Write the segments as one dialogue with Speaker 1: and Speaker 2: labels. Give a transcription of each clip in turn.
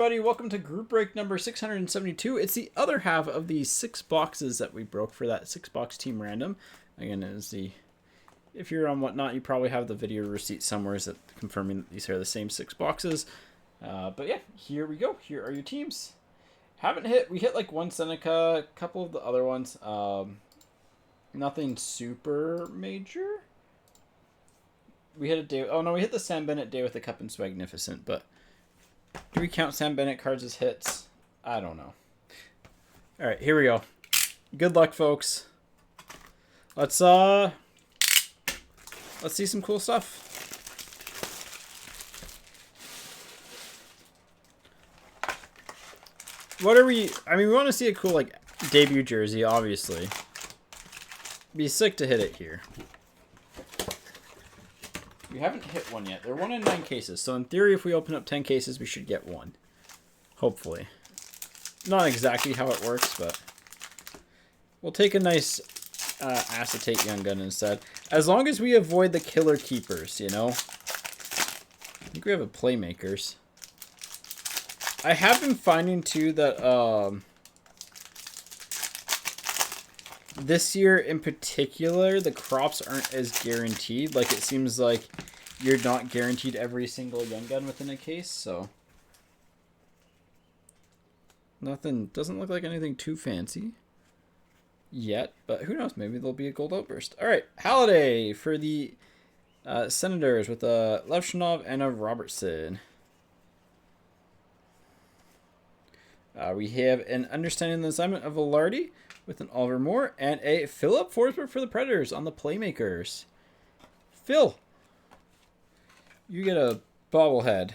Speaker 1: Everybody, welcome to group break number 672. It's the other half of the 6 boxes that we broke for that 6-box team random. Again, if you're on Whatnot, you probably have the video receipt somewhere that confirming that these are the same 6 boxes. But yeah, here we go. Here are your teams. We hit like one Seneca, a couple of the other ones. Nothing super major. We hit a day. Oh no, we hit the Sam Bennett day with the Cup and Swagnificent, but do we count Sam Bennett cards as hits? I don't know. All right, here we go. Good luck, folks. Let's see some cool stuff. What are we? I mean, we want to see a cool like debut jersey, obviously. Be sick to hit it here. We haven't hit one yet. They're 1 in 9 cases. So in theory, if we open up 10 cases, we should get one. Hopefully. Not exactly how it works, but we'll take a nice acetate young gun instead. As long as we avoid the killer keepers, you know. I think we have a playmakers. I have been finding too that this year in particular, the crops aren't as guaranteed. Like, it seems like you're not guaranteed every single young gun within a case, so nothing, doesn't look like anything too fancy yet, but who knows, maybe there'll be a gold outburst. All right, Halliday for the Senators with a Levshinov and a Robertson. We have an Understanding the Assignment of Velarde with an Oliver Moore and a Philip Forsberg for the Predators on the Playmakers. Phil, you get a bobblehead.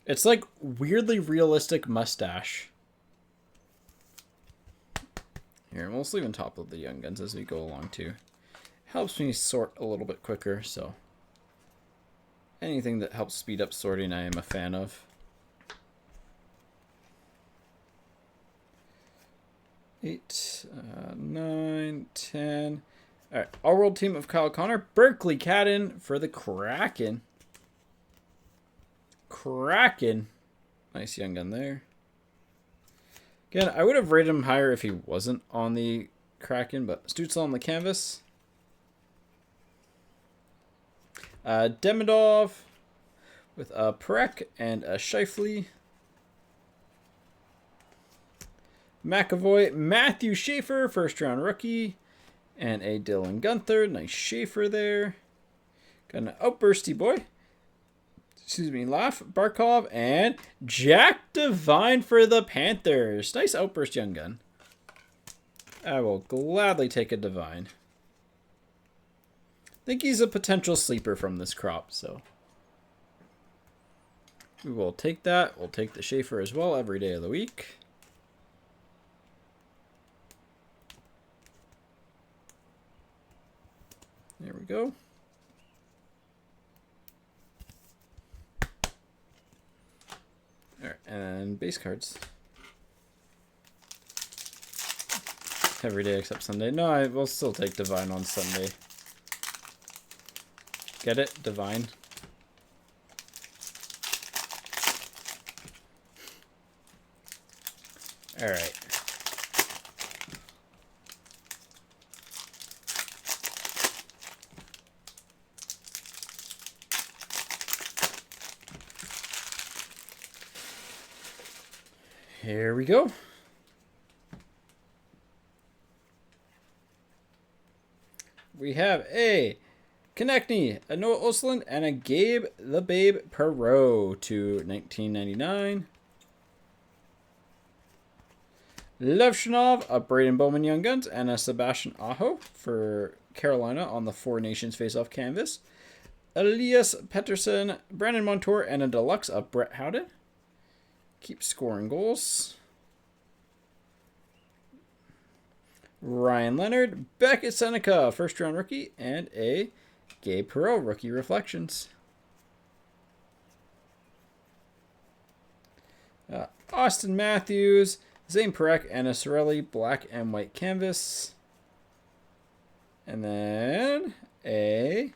Speaker 1: It's like weirdly realistic mustache. Here, we'll sleeve on top of the young guns as we go along too. Helps me sort a little bit quicker, so anything that helps speed up sorting I am a fan of. 8, 9, 10. All right, All World Team of Kyle Connor. Berkeley Cadden for the Kraken. Kraken. Nice young gun there. Again, I would have rated him higher if he wasn't on the Kraken, but Stutzel on the canvas. Demidov with a Perek and a Scheifele. McAvoy, Matthew Schaefer, first-round rookie, and a Dylan Gunther. Nice Schaefer there. Got an outbursty boy. Excuse me, Laugh, Barkov, and Jack Devine for the Panthers. Nice outburst young gun. I will gladly take a Devine. I think he's a potential sleeper from this crop, so we will take that. We'll take the Schaefer as well every day of the week. There we go. All right, and base cards. Every day except Sunday. No, I will still take Divine on Sunday. Get it? Divine. All right. Here we go. We have a Konechny, a Noah Osland, and a Gabe the Babe Perreault to 1999. Levshinov, a Braden Bowman Young Guns, and a Sebastian Aho for Carolina on the Four Nations face-off canvas. Elias Pettersson, Brandon Montour, and a deluxe of Brett Howden. Keep scoring goals. Ryan Leonard, Beckett Seneca, first-round rookie, and a Gabe Perreault, rookie reflections. Austin Matthews, Zane Perek, and a Sorelli, black and white canvas. And then a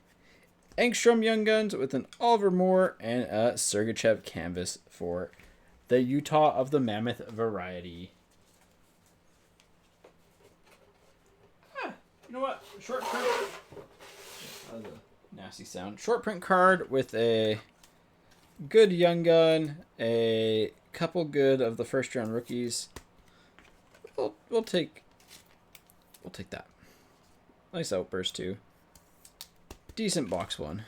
Speaker 1: Engstrom Young Guns with an Oliver Moore and a Sergachev canvas for the Utah of the Mammoth variety. You know what? Short print. That was a nasty sound. Short print card with a good Young Gun, a couple good of the first round rookies. We'll take that. Nice outburst too. Decent box one.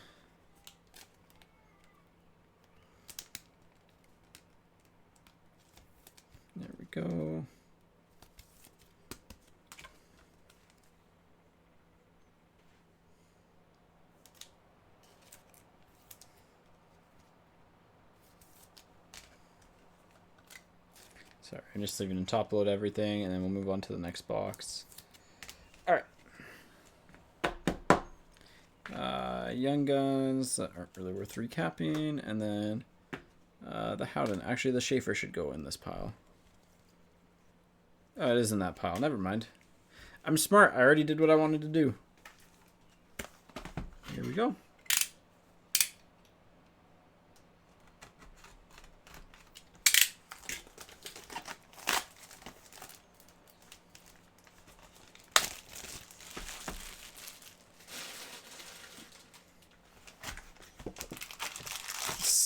Speaker 1: There we go. Sorry, I'm just leaving to top load everything, and then we'll move on to the next box. All right. Young Guns that aren't really worth recapping, and then the Howden. Actually, the Schaefer should go in this pile. Oh, it is in that pile. Never mind. I'm smart. I already did what I wanted to do. Here we go.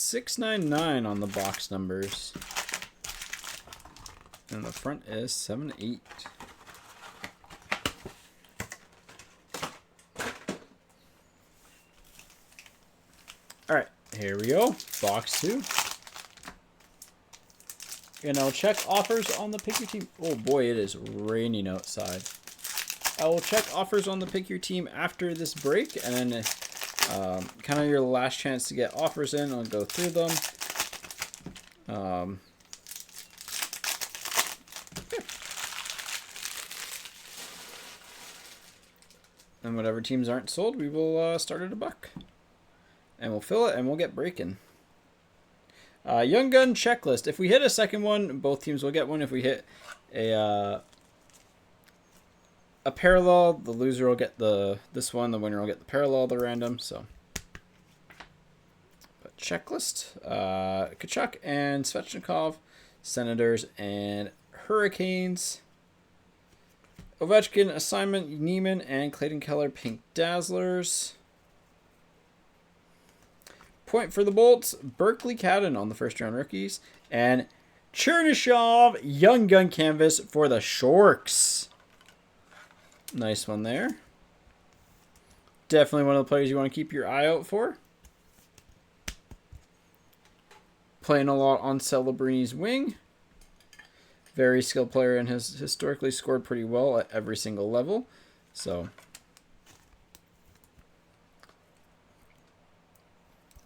Speaker 1: $6.99 on the box numbers. And the front is 7-8. Alright, here we go. Box 2. And I'll check offers on the Pick Your Team. Oh boy, it is raining outside. I will check offers on the Pick Your Team after this break, and then kind of your last chance to get offers in. I'll go through them. And whatever teams aren't sold, we will start at $1. And we'll fill it, and we'll get breaking. Young Gun checklist. If we hit a second one, both teams will get one. If we hit a parallel, the loser will get this one. The winner will get the parallel, the random. So, but checklist. Kachuk and Svechnikov, Senators and Hurricanes. Ovechkin, Assignment, Neiman, and Clayton Keller, Pink Dazzlers. Point for the Bolts, Berkeley Cadden on the first round rookies, and Chernyshov Young Gun canvas for the Sharks. Nice one there. Definitely one of the players you want to keep your eye out for. Playing a lot on Celebrini's wing. Very skilled player and has historically scored pretty well at every single level. So,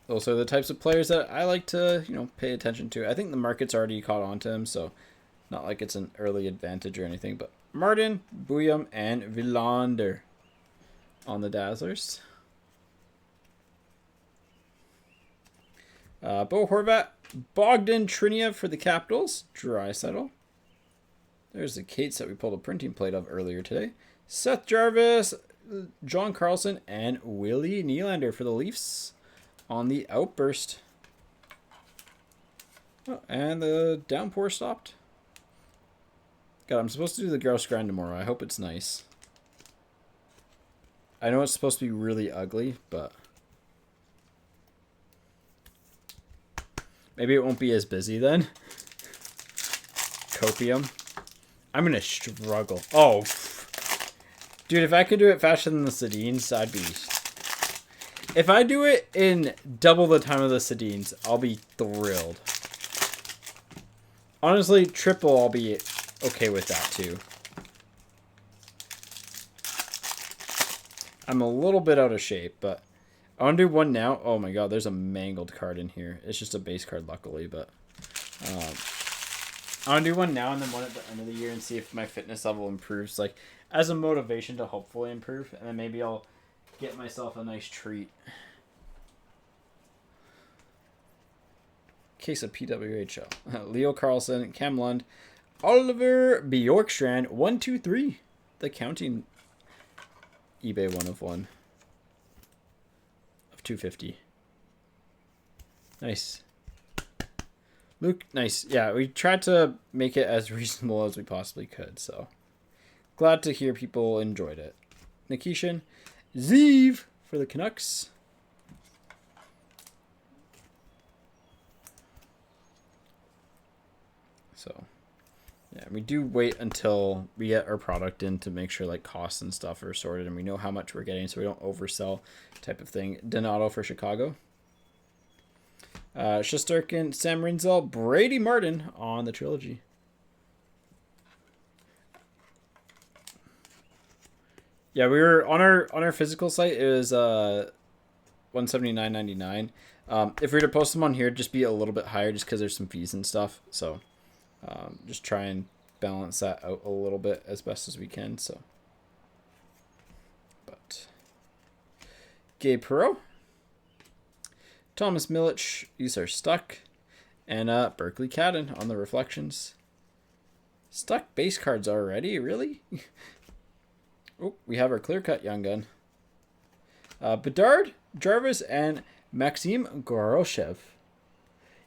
Speaker 1: those are the types of players that I like to, pay attention to. I think the market's already caught on to him, so not like it's an early advantage or anything. But Martin, Buyam, and Villander on the Dazzlers. Bo Horvat, Bogdan Trinia for the Capitals. Draisaitl. There's the Kates that we pulled a printing plate of earlier today. Seth Jarvis, John Carlson, and Willie Nylander for the Leafs on the outburst. Oh, and the downpour stopped. God, I'm supposed to do the grouse grind tomorrow. I hope it's nice. I know it's supposed to be really ugly, but maybe it won't be as busy then. Copium. I'm going to struggle. Oh. Dude, if I could do it faster than the Sedines, I'd be... If I do it in double the time of the Sedines, I'll be thrilled. Honestly, triple, I'll be okay with that too. I'm a little bit out of shape, but I want to do one now. Oh my god, there's a mangled card in here. It's just a base card, luckily, but... I want to do one now and then one at the end of the year and see if my fitness level improves, like, as a motivation to hopefully improve. And then maybe I'll get myself a nice treat. Case of PWHL. Leo Carlson, Cam Lund, Oliver Bjorkstrand, 1, 2, 3. The counting eBay 1 of 1. Of 250. Nice. Luke, nice. Yeah, we tried to make it as reasonable as we possibly could, so glad to hear people enjoyed it. Nikishin, Zeev for the Canucks. So, yeah, we do wait until we get our product in to make sure like costs and stuff are sorted and we know how much we're getting so we don't oversell type of thing. Donato for Chicago. Shesterkin, Sam Rinzel, Brady Martin on the trilogy. Yeah, we were on our physical site. It was $179.99. If we were to post them on here, just be a little bit higher, just because there's some fees and stuff. So, just try and balance that out a little bit as best as we can. So, but Gabe Perreault. Thomas Milic, these are stuck. And Berkeley Cadden on the reflections. Stuck base cards already? Really? Oh, we have our clear-cut young gun. Bedard, Jarvis, and Maxim Goroshev.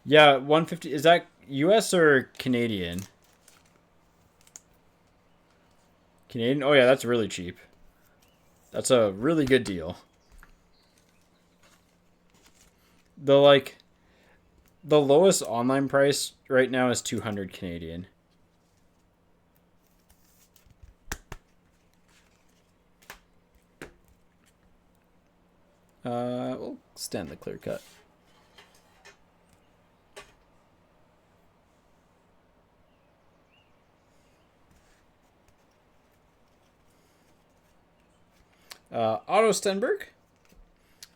Speaker 1: Yeah, 150. Is that US or Canadian? Canadian? Oh, yeah, that's really cheap. That's a really good deal. The lowest online price right now is 200 Canadian. We'll stand the clear cut. Otto Stenberg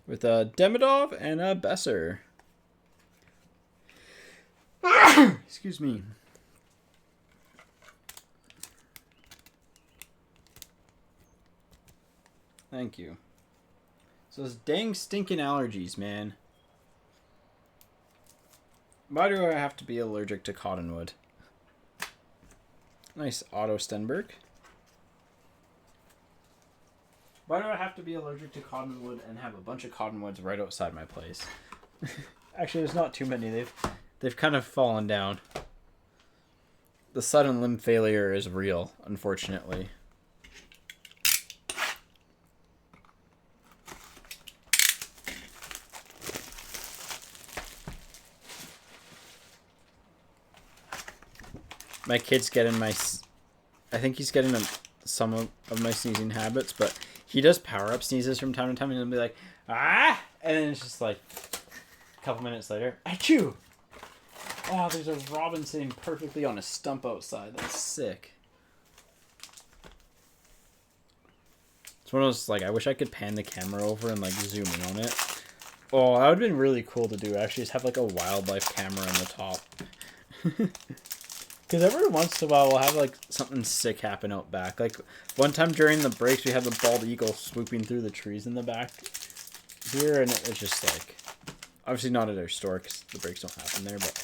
Speaker 1: with a Demidov and a Besser. Excuse me. Thank you. So those dang stinking allergies, man. Why do I have to be allergic to cottonwood? Nice Otto Stenberg. Why do I have to be allergic to cottonwood and have a bunch of cottonwoods right outside my place? Actually, there's not too many. They've kind of fallen down. The sudden limb failure is real, unfortunately. My kid's getting I think he's getting some of my sneezing habits, but he does power-up sneezes from time to time, and he'll be like, ah! And then it's just like, a couple minutes later, achoo! Oh, there's a robin sitting perfectly on a stump outside. That's sick. It's one of those, like, I wish I could pan the camera over and, like, zoom in on it. Oh, that would have been really cool to do, actually, just have, like, a wildlife camera on the top. Because every once in a while, we'll have, like, something sick happen out back. Like, one time during the breaks, we had the bald eagle swooping through the trees in the back here, and it was just, like, obviously not at our store, because the breaks don't happen there, but,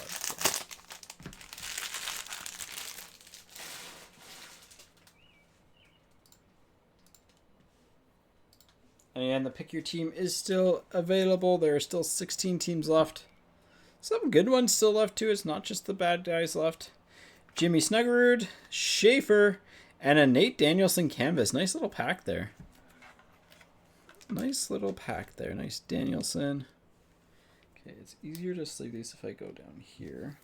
Speaker 1: yeah. And the Pick Your Team is still available. There are still 16 teams left. Some good ones still left, too. It's not just the bad guys left. Jimmy Snuggerud, Schaefer, and a Nate Danielson canvas. Nice little pack there. Nice little pack there. Nice Danielson. Okay, it's easier to sleeve these if I go down here.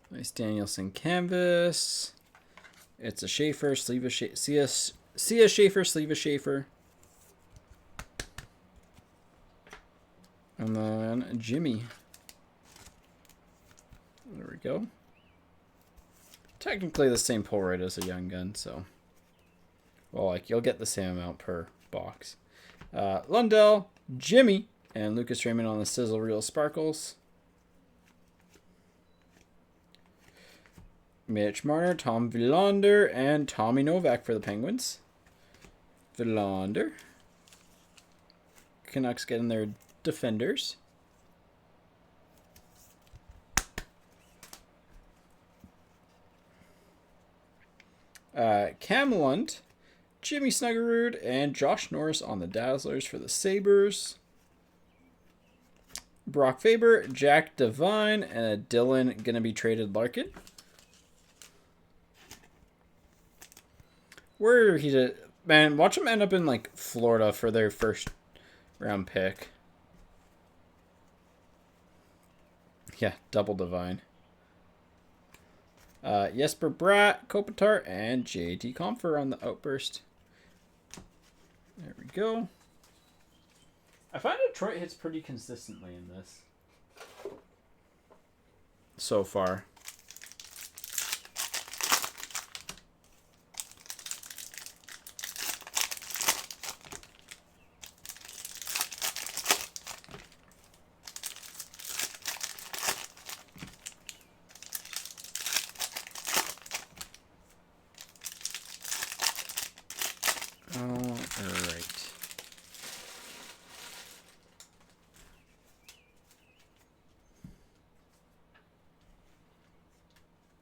Speaker 1: Nice Danielson canvas. It's a Schaefer, sleeve a Schaefer. See a Schaefer, sleeve a Schaefer. And then Jimmy. There we go. Technically the same pull rate as a young gun, so. Well, like, you'll get the same amount per box. Lundell, Jimmy, and Lucas Raymond on the Sizzle Reel Sparkles. Mitch Marner, Tom Villander, and Tommy Novak for the Penguins. Villander. Canucks getting their defenders. Cam Lunt, Jimmy Snuggerud and Josh Norris on the Dazzlers for the Sabres. Brock Faber, Jack Devine, and a Dylan gonna be traded Larkin. Where he did, man, watch him end up in like Florida for their first round pick. Yeah, double Devine. Jesper Bratt, Kopitar, and JT Compher on the Outburst. There we go. I find Detroit hits pretty consistently in this so far. All right.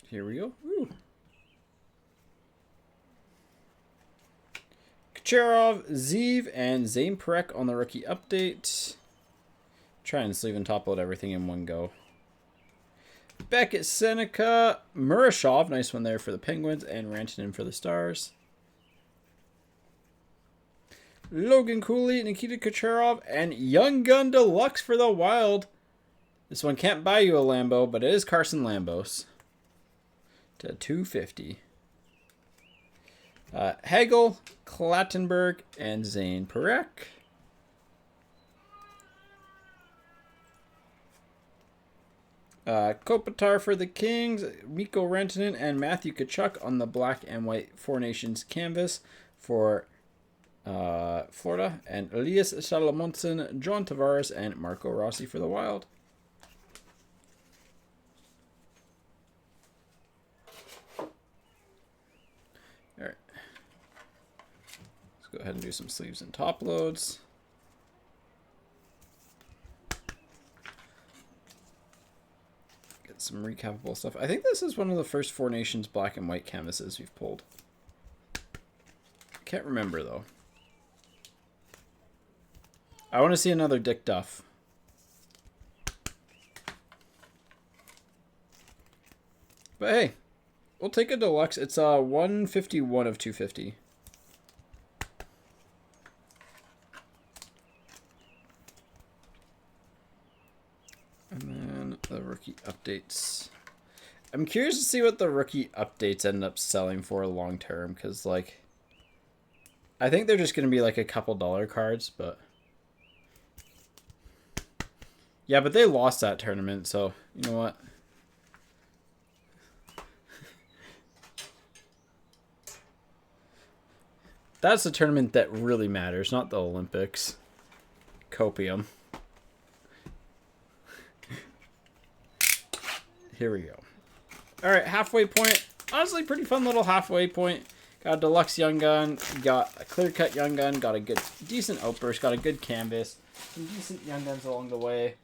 Speaker 1: Here we go. Ooh. Kucherov, Zeev, and Zane Perek on the rookie update. Try and sleeve and top load everything in one go. Beckett, Seneca, Murashov, nice one there for the Penguins, and Rantanen for the Stars. Logan Cooley, Nikita Kucherov, and Young Gun Deluxe for the Wild. This one can't buy you a Lambo, but it is Carson Lambos. To 250. Hagel, Klattenberg, and Zane Perek. Kopitar for the Kings, Mikko Rantanen, and Matthew Tkachuk on the black and white Four Nations canvas for Florida, and Elias Salamonson, John Tavares, and Marco Rossi for the Wild. Alright. Let's go ahead and do some sleeves and top loads. Get some recapable stuff. I think this is one of the first Four Nations black and white canvases we've pulled. Can't remember though. I want to see another Dick Duff. But hey, we'll take a deluxe. It's 151 of 250. And then the rookie updates. I'm curious to see what the rookie updates end up selling for long term, because like I think they're just going to be like a couple dollar cards, but yeah, but they lost that tournament, so you know what? That's the tournament that really matters, not the Olympics. Copium. Here we go. All right, halfway point. Honestly, pretty fun little halfway point. Got a deluxe Young Gun, got a clear-cut Young Gun, got a good, decent Outburst, got a good canvas, some decent Young Guns along the way.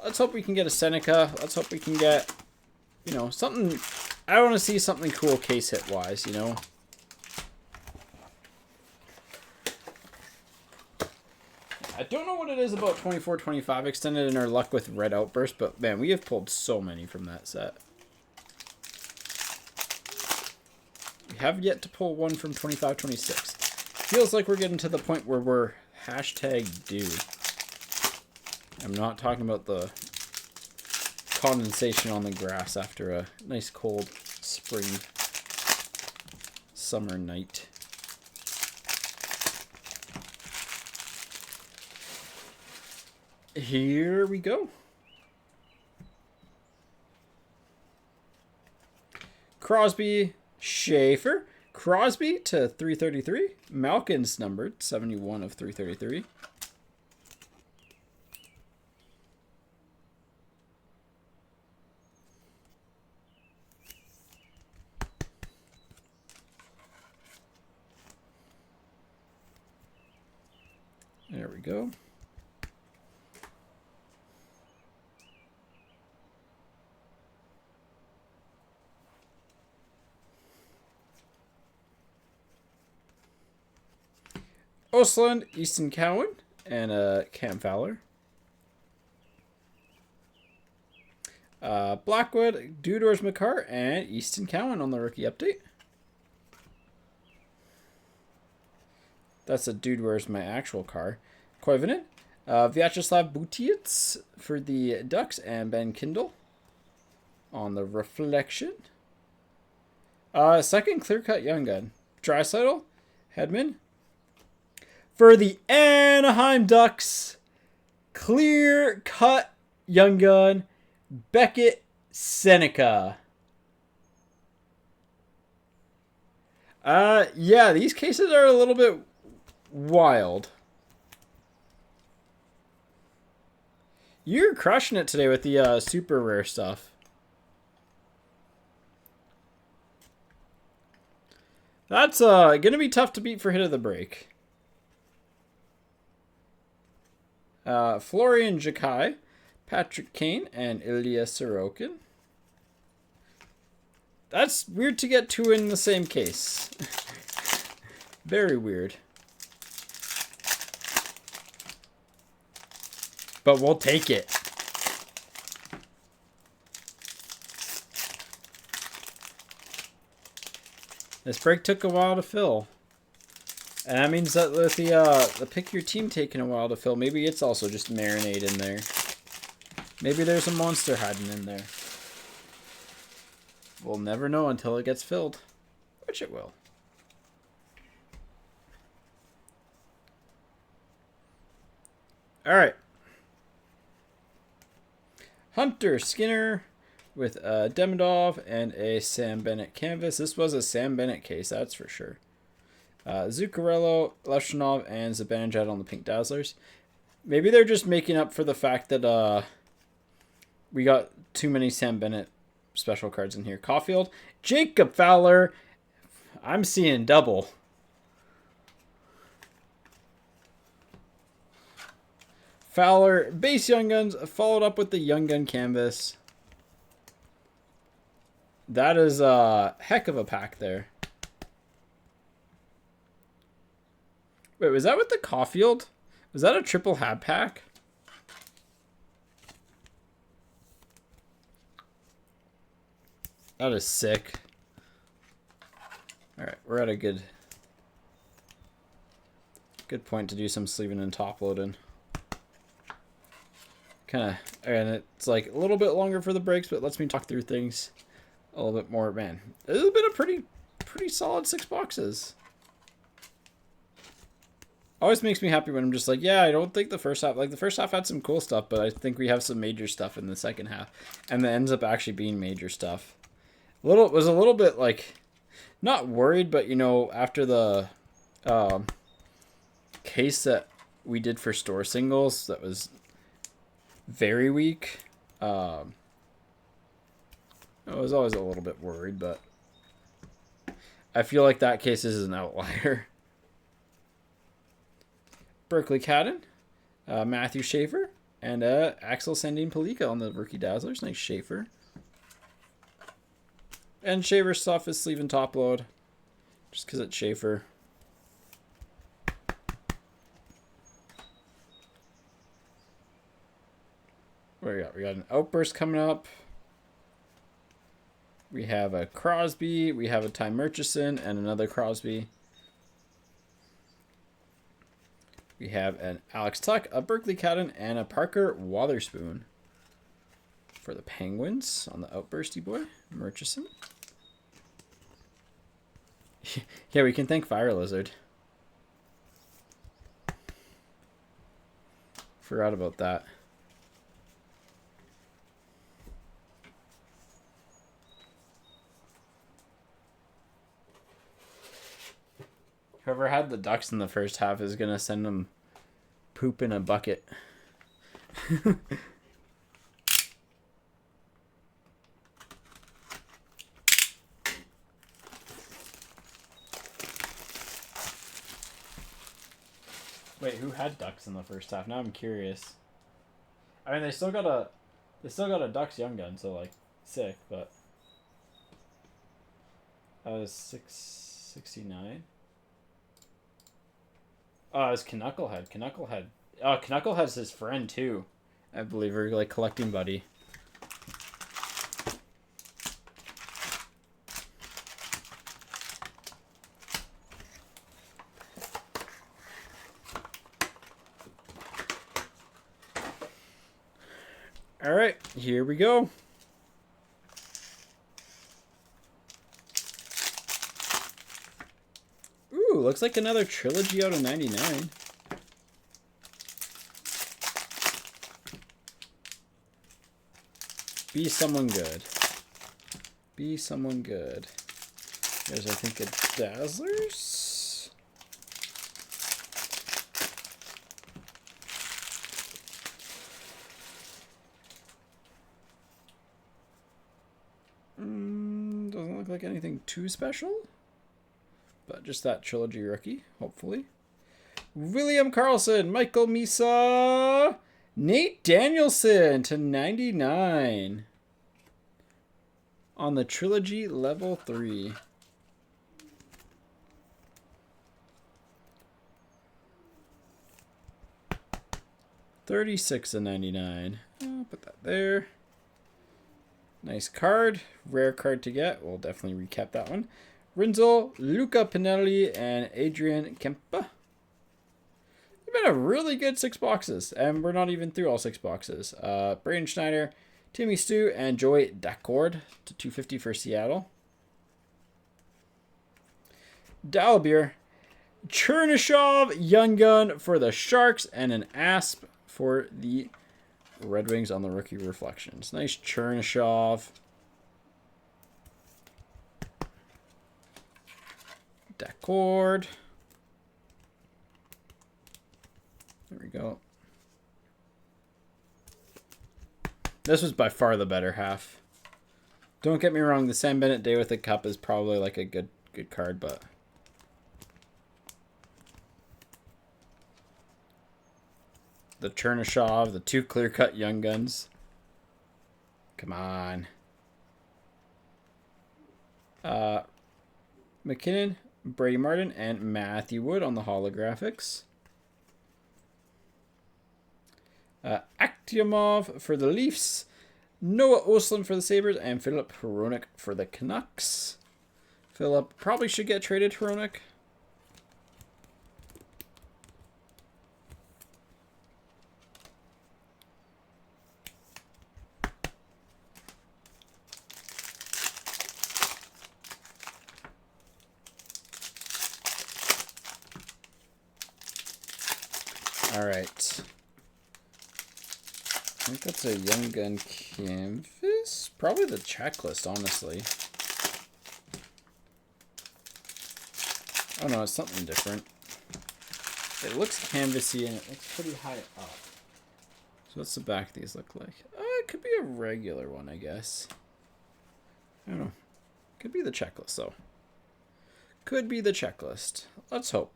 Speaker 1: Let's hope we can get a Seneca. Let's hope we can get, you know, something. I want to see something cool case hit wise, you know. I don't know what it is about 24-25 extended in our luck with Red Outburst, but man, we have pulled so many from that set. We have yet to pull one from 25-26. Feels like we're getting to the point where we're hashtag due. I'm not talking about the condensation on the grass after a nice cold spring summer night. Here we go. Crosby, Schaefer. Crosby to 333. Malkin's numbered 71 of 333. There we go. Osland, Easton Cowan, and Cam Fowler. Blackwood, Dudors McCart, and Easton Cowan on the rookie update. That's a dude where's my actual car. Koivunen. Vyacheslav Butiets for the Ducks, and Ben Kindle on the reflection. Second clear-cut young gun. Draisaitl, Hedman. For the Anaheim Ducks, clear-cut young gun, Beckett Seneca. Yeah, these cases are a little bit wild. You're crushing it today with the super rare stuff. That's gonna be tough to beat for hit of the break. Florian Jakai, Patrick Kane, and Ilya Sorokin. That's weird to get two in the same case. Very weird. But we'll take it. This break took a while to fill. And that means that with the pick your team taking a while to fill, maybe it's also just marinade in there. Maybe there's a monster hiding in there. We'll never know until it gets filled. Which it will. Alright. Hunter Skinner with Demidov and a Sam Bennett canvas. This was a Sam Bennett case, that's for sure. Zuccarello, Leshonov, and Zibanejad on the Pink Dazzlers. Maybe they're just making up for the fact that we got too many Sam Bennett special cards in here. Caulfield, Jacob Fowler. I'm seeing double. Fowler, base Young Guns, followed up with the Young Gun canvas. That is a heck of a pack there. Wait, was that with the Caulfield? Was that a triple hab pack? That is sick. Alright, we're at a good point to do some sleeving and top loading. Kind of, and it's like a little bit longer for the breaks, but it lets me talk through things a little bit more. Man, this has been a pretty solid 6 boxes. Always makes me happy when I'm just like, yeah, I don't think the first half had some cool stuff, but I think we have some major stuff in the second half, and that ends up actually being major stuff. Was a little bit like, not worried, but you know, after the case that we did for store singles, that was very weak. I was always a little bit worried, but I feel like that case is an outlier. Berkeley Cadden, Matthew Schaefer, and Axel Sandin Palika on the rookie Dazzlers. Nice Schaefer. And Schaefer's stuff is sleeve and top load, just because it's Schaefer. What do we got? We got an Outburst coming up. We have a Crosby. We have a Ty Murchison and another Crosby. We have an Alex Tuck, a Berkeley Cadden, and a Parker Wotherspoon for the Penguins on the Outbursty boy, Murchison. Yeah, we can thank Fire Lizard. Forgot about that. Whoever had the Ducks in the first half is going to send them poop in a bucket. Wait, who had Ducks in the first half? Now I'm curious. I mean, they still got a Ducks Young Gun, so like sick, but that was 669. It's Knucklehead. Knucklehead. Knucklehead's his friend too, I believe, or like collecting buddy. All right, here we go. Ooh, looks like another trilogy out of 99. Be someone good. Be someone good. There's, I think, a Dazzlers. Doesn't look like anything too special. But just that trilogy rookie, hopefully. William Karlsson, Michael Misa, Nate Danielson to 99 on the trilogy level 3. $36.99. I'll put that there. Nice card. Rare card to get. We'll definitely recap that one. Rinzel, Luca Pinelli, and Adrian Kempa. It's been a really good 6 boxes, and we're not even through all 6 boxes. Braden Schneider, Timmy Stu, and Joy Dacord to 250 for Seattle. Dalbeer, Chernyshov, Young Gun for the Sharks, and an Asp for the Red Wings on the rookie reflections. Nice Chernyshov. Dacord. There we go. This was by far the better half. Don't get me wrong, the Sam Bennett Day with the Cup is probably like a good card, but the Chernyshov, the 2 clear-cut Young Guns. Come on. McKinnon, Brady Martin, and Matthew Wood on the holographics. Akhtyamov for the Leafs. Noah Oslin for the Sabres. And Philip Hronik for the Canucks. Philip probably should get traded, Hronik. All right. I think that's a Young Gun canvas. Probably the checklist, honestly. Oh no, it's something different. It looks canvassy and it looks pretty high up. So what's the back of these look like? It could be a regular one, I guess. I don't know. Could be the checklist, though. Could be the checklist. Let's hope.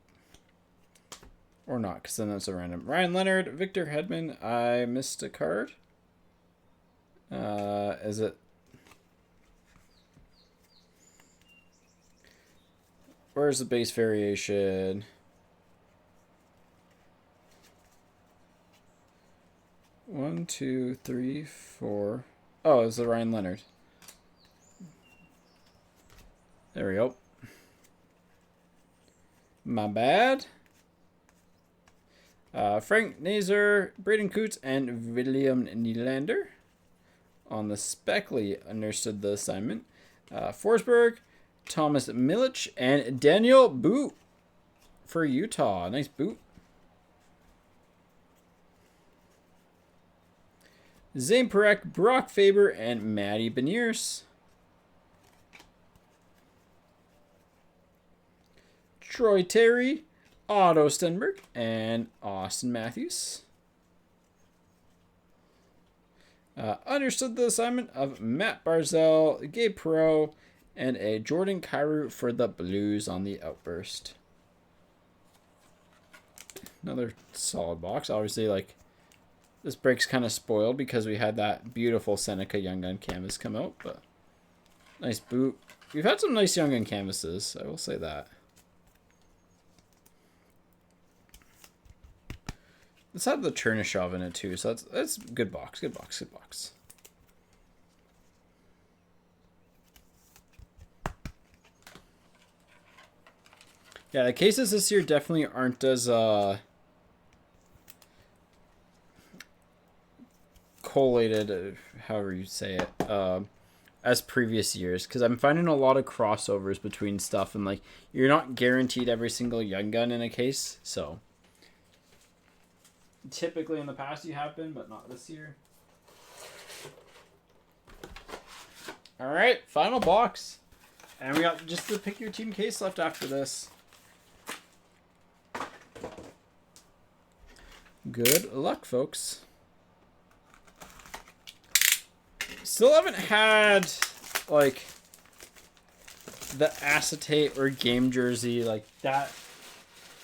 Speaker 1: Or not, because then that's a random. Ryan Leonard, Victor Hedman. I missed a card. Is it? Where's the base variation? One, two, three, four. Oh, it's the Ryan Leonard. There we go. My bad. Frank Nazar, Braden Coots, and William Nylander on the Speckley understood the assignment. Forsberg, Thomas Milic, and Daniel Boot for Utah. Nice boot. Zane Parekh, Brock Faber, and Matty Beniers. Troy Terry, Otto Stenberg, and Austin Matthews. Understood the assignment of Matt Barzell, Gabe Perreault, and a Jordan Kyrou for the Blues on the Outburst. Another solid box. Obviously, like, this break's kind of spoiled because we had that beautiful Seneca Young Gun canvas come out, but nice boot. We've had some nice Young Gun canvases, I will say that. Let's have the Chernyshov in it too. So that's good box. Good box. Good box. Yeah, the cases this year definitely aren't as collated, however you say it, as previous years, because I'm finding a lot of crossovers between stuff, and like you're not guaranteed every single Young Gun in a case. So typically in the past you have been, but not this year. All right, final box, and we got just the pick your team case left after this. Good luck, folks. Still haven't had, like, the acetate or game jersey, like, that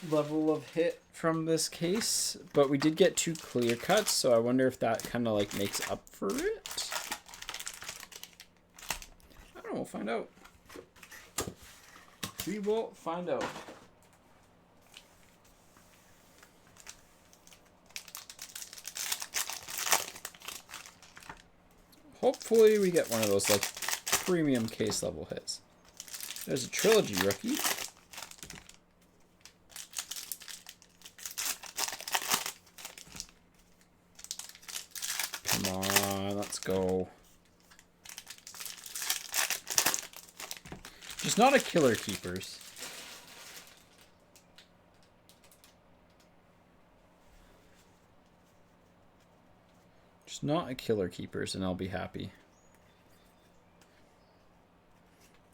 Speaker 1: level of hit from this case. But we did get 2 clear cuts, so I wonder if that kind of, like, makes up for it. I don't know, we'll find out. We will find out. Hopefully we get one of those, like, premium case level hits. There's a trilogy rookie. Come on, let's go. Just not a killer keepers. Just not a killer keepers, and I'll be happy.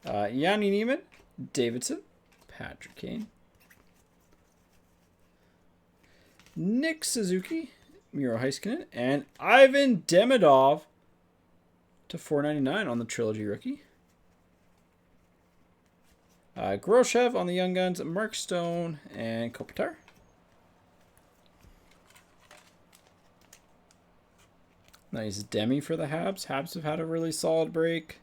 Speaker 1: Yanni Neiman, Davidson, Patrick Kane, Nick Suzuki, Miro Heiskanen, and Ivan Demidov to $4.99 on the trilogy rookie. Groshev on the Young Guns, Mark Stone, and Kopitar. Nice Demi for the Habs. Habs have had a really solid break.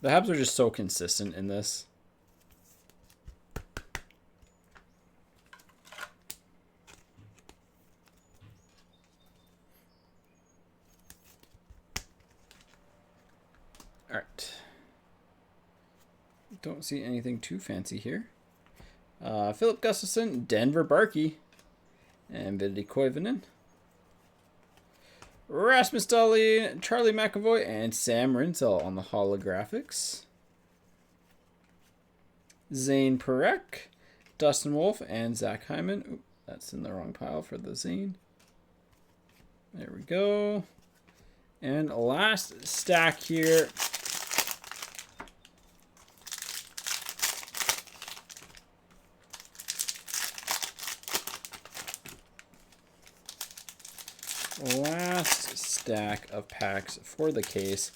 Speaker 1: The Habs are just so consistent in this. All right. Don't see anything too fancy here. Philip Gustafson, Denver Barkey, and Viddy Koivunen. Rasmus Dahlin, Charlie McAvoy, and Sam Rinzel on the holographics. Zane Perek, Dustin Wolf, and Zach Hyman. Oop, that's in the wrong pile for the Zane. There we go. And last stack here. Last stack of packs for the case.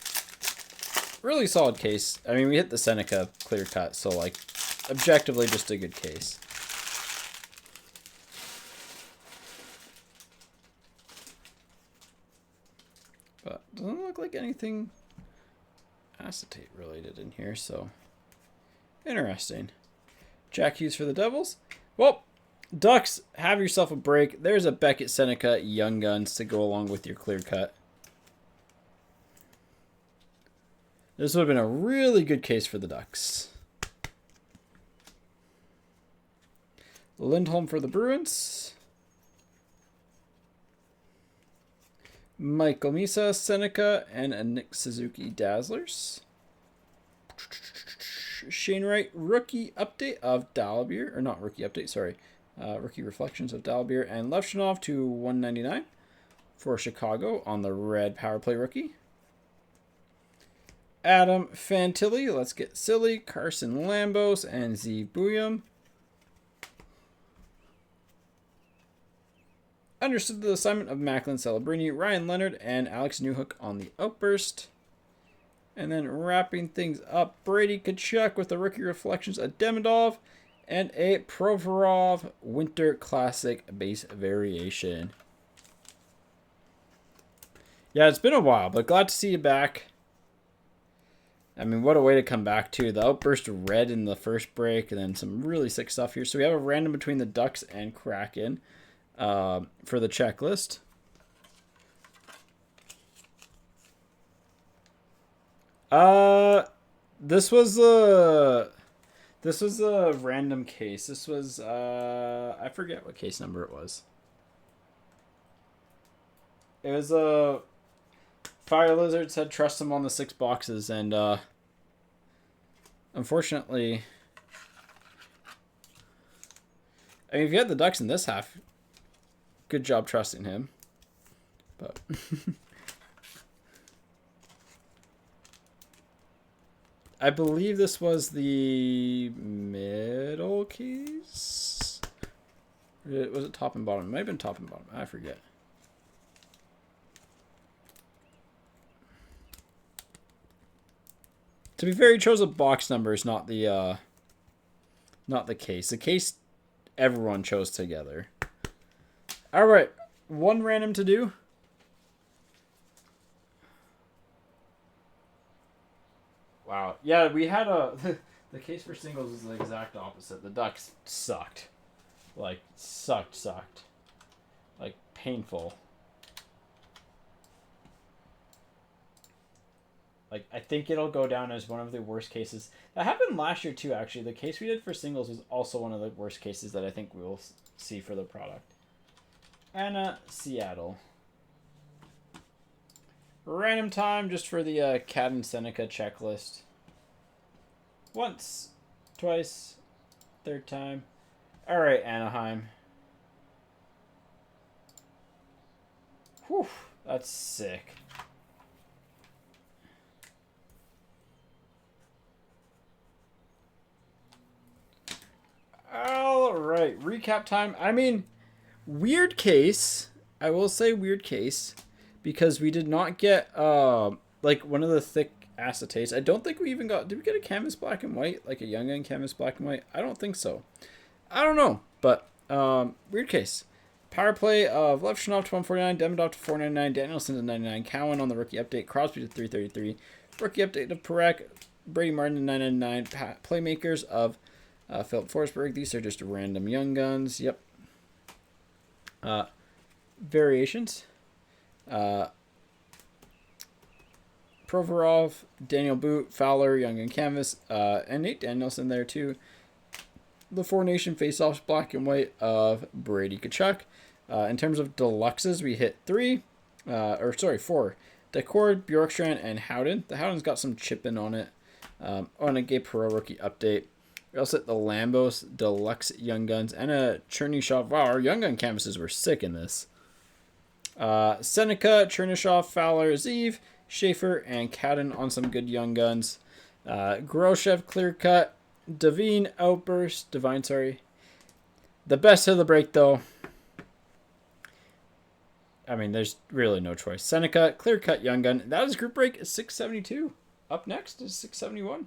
Speaker 1: Really solid case. I mean, we hit the Seneca clear cut, so like objectively just a good case. But doesn't look like anything acetate related in here, so interesting. Jack Hughes for the Devils. Well, Ducks, have yourself a break. There's a Beckett Seneca Young Guns to go along with your clear cut. This would have been a really good case for the Ducks. Lindholm for the Bruins. Michael Misa, Seneca, and a Nick Suzuki Dazzlers. Shane Wright, rookie update of Dalbeer. Or not rookie update, sorry. Rookie reflections of Dalbeer and Levshinov to $1.99 for Chicago on the red power play rookie. Adam Fantilli, let's get silly. Carson Lambos and Z Buyum. Understood the assignment of Macklin Celebrini, Ryan Leonard, and Alex Newhook on the outburst. And then wrapping things up, Brady Tkachuk with the rookie reflections of Demidov and a Provorov Winter Classic base variation. Yeah, it's been a while, but glad to see you back. I mean, what a way to come back to. The Outburst Red in the first break, and then some really sick stuff here. So we have a random between the Ducks and Kraken for the checklist. This was a random case. This was I forget what case number it was. It was a Fire Lizard said trust him on the 6 boxes, and unfortunately, I mean, if you had the Ducks in this half, good job trusting him. But I believe this was the middle case. Was it top and bottom? It might have been top and bottom. I forget. To be fair, he chose a box numbers, not the case. The case everyone chose together. All right, one random to do. Wow. Yeah, we had the case for singles was the exact opposite. The Ducks sucked. Like sucked. Like painful. Like, I think it'll go down as one of the worst cases. That happened last year, too, actually. The case we did for singles was also one of the worst cases that I think we will see for the product. And Seattle. Random time just for the Cat and Seneca checklist. Once. Twice. Third time. All right, Anaheim. Whew. That's sick. All right, recap time. I mean, weird case. I will say weird case because we did not get like one of the thick acetates. I don't think we even got. Did we get a canvas black and white, like a Young Gun canvas black and white? I don't think so. I don't know, but weird case. Power play of Levshunov to 149, Demidov to 499, Danielson to 99, Cowan on the rookie update, Crosby to 333, rookie update of Perek, Brady Martin to 999, playmakers of Philip Forsberg. These are just random Young Guns. Yep. Variations. Provorov, Daniel Boot, Fowler, Young Gun Canvas, and Nate Danielson there too. The Four Nation face-offs, black and white of Brady Tkachuk. In terms of deluxes, we hit 4. Decor, Bjorkstrand, and Howden. The Howden's got some chipping on it. On a Gabe Perreault rookie update. We also hit the Lambos Deluxe Young Guns and a Chernyshov. Wow, our Young Gun canvases were sick in this. Seneca, Chernyshov, Fowler, Zeev, Schaefer, and Cadden on some good Young Guns. Groshev, Clear Cut, Divine, sorry. The best of the break, though. I mean, there's really no choice. Seneca, Clear Cut, Young Gun. That was group break 672. Up next is 671.